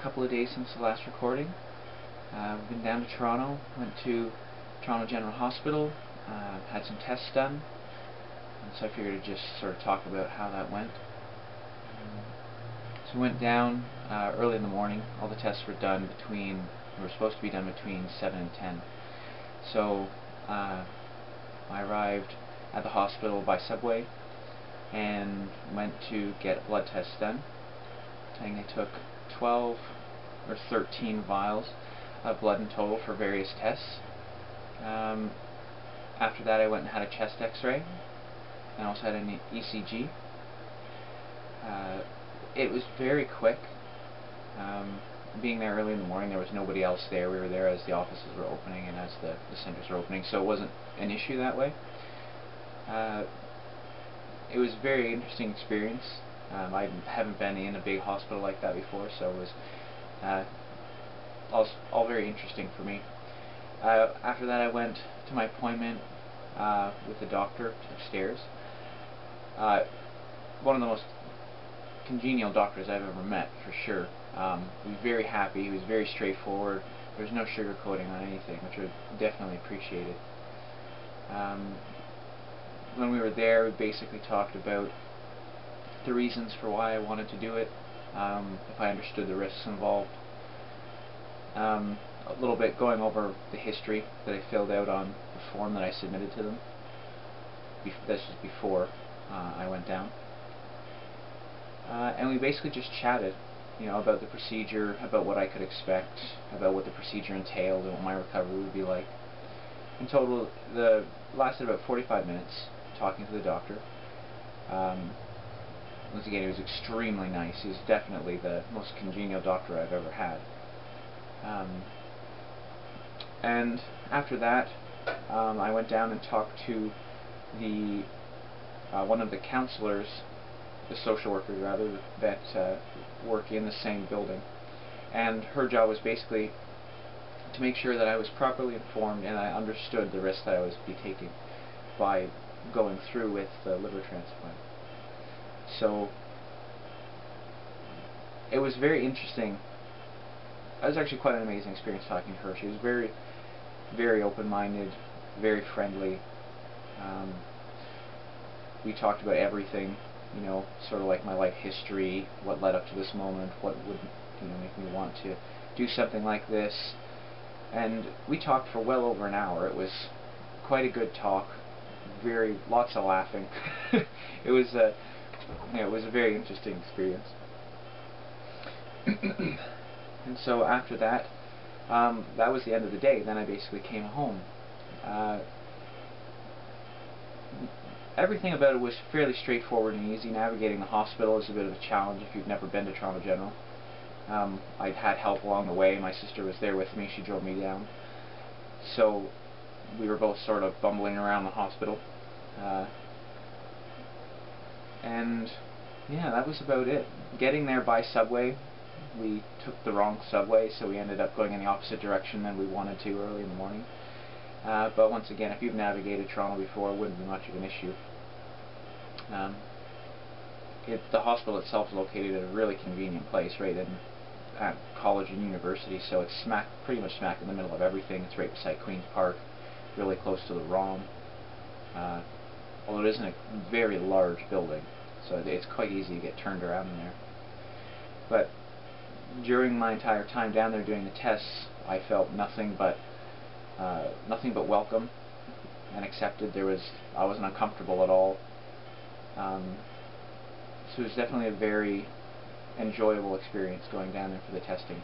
a couple of days since the last recording. We've been down to Toronto, went to Toronto General Hospital, had some tests done, and so I figured I'd just sort of talk about how that went. So we went down early in the morning. All the tests were supposed to be done between 7 and 10. So I arrived at the hospital by subway and went to get a blood test done. I think they took 12 or 13 vials of blood in total for various tests. After that I went and had a chest x-ray and also had an ECG. It was very quick. Being there early in the morning, there was nobody else there. We were there as the offices were opening and as the centers were opening, so it wasn't an issue that way. It was a very interesting experience. I haven't been in a big hospital like that before, so it was all very interesting for me. After that I went to my appointment with the doctor upstairs. One of the most congenial doctors I've ever met, for sure. He was very happy, he was very straightforward, there was no sugarcoating on anything, which I definitely appreciated. When we were there, we basically talked about the reasons for why I wanted to do it, if I understood the risks involved. A little bit going over the history that I filled out on the form that I submitted to them. This was before I went down. And we basically just chatted, about the procedure, about what I could expect, about what the procedure entailed, and what my recovery would be like. In total, it lasted about 45 minutes talking to the doctor. Once again, he was extremely nice. He was definitely the most congenial doctor I've ever had. And after that, I went down and talked to one of the counselors, the social workers rather, that work in the same building. And her job was basically to make sure that I was properly informed and I understood the risk that I was taking by going through with the liver transplant. So it was very interesting. It was actually quite an amazing experience talking to her. She was very, very open-minded, very friendly. We talked about everything, sort of like my life history, what led up to this moment, what would make me want to do something like this. And we talked for well over an hour. It was quite a good talk. Lots of laughing. It was a very interesting experience. And so after that, that was the end of the day. Then I basically came home. Everything about it was fairly straightforward and easy. Navigating the hospital is a bit of a challenge if you've never been to Toronto General. I'd had help along the way. My sister was there with me. She drove me down. So we were both sort of bumbling around the hospital. And yeah, that was about it. Getting there by subway, we took the wrong subway, so we ended up going in the opposite direction than we wanted to early in the morning. But once again, if you've navigated Toronto before, it wouldn't be much of an issue. The hospital itself is located at a really convenient place, right at college and university, so it's pretty much smack in the middle of everything. It's right beside Queen's Park, really close to the ROM. Although it isn't a very large building, so it's quite easy to get turned around in there. But during my entire time down there doing the tests, I felt nothing but welcome and accepted. I wasn't uncomfortable at all. So it was definitely a very enjoyable experience going down there for the testing.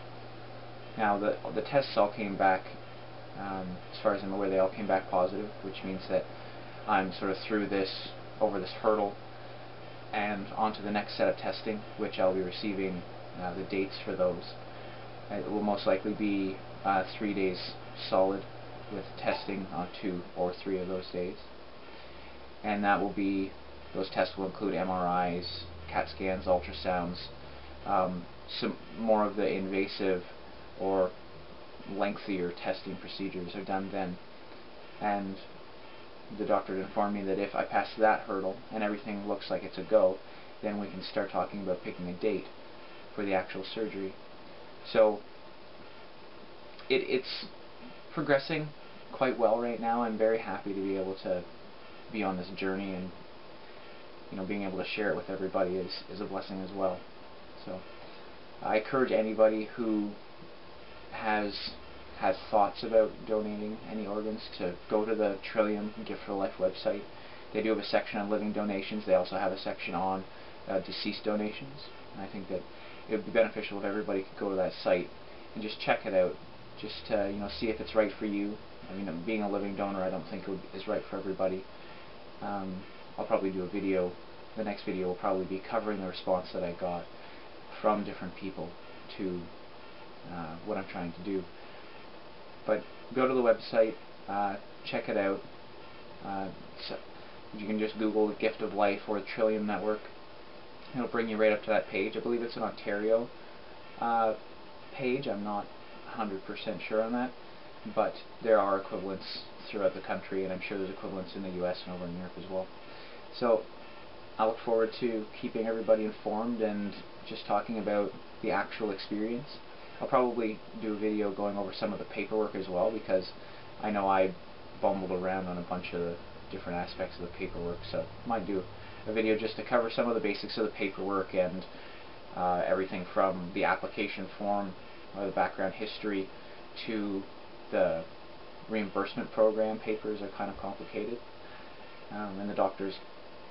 Now the tests all came back, as far as I'm aware, they all came back positive, which means that I'm sort of over this hurdle and onto the next set of testing, which I'll be receiving the dates for those. It will most likely be 3 days solid with testing on 2 or 3 of those days. And those tests will include MRIs, CAT scans, ultrasounds, some more of the invasive or lengthier testing procedures are done then. And the doctor had informed me that if I pass that hurdle and everything looks like it's a go, then we can start talking about picking a date for the actual surgery. So it's progressing quite well right now. I'm very happy to be able to be on this journey, and being able to share it with everybody is a blessing as well. So I encourage anybody who has thoughts about donating any organs to go to the Trillium Gift for Life website. They do have a section on living donations. They also have a section on deceased donations. And I think that it would be beneficial if everybody could go to that site and just check it out, just to see if it's right for you. I mean, being a living donor, I don't think is right for everybody. I'll probably do a video. The next video will probably be covering the response that I got from different people to what I'm trying to do. But go to the website, check it out. So you can just Google Gift of Life or the Trillium Network. It'll bring you right up to that page. I believe it's an Ontario page. I'm not 100% sure on that, but there are equivalents throughout the country, and I'm sure there's equivalents in the US and over in Europe as well. So I look forward to keeping everybody informed and just talking about the actual experience. I'll probably do a video going over some of the paperwork as well, because I know I bumbled around on a bunch of the different aspects of the paperwork, so I might do a video just to cover some of the basics of the paperwork and everything from the application form, the background history, to the reimbursement program. Papers are kind of complicated, and the doctor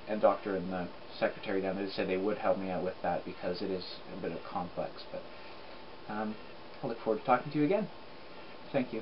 and the secretary down there said they would help me out with that because it is a bit complex. But I look forward to talking to you again. Thank you.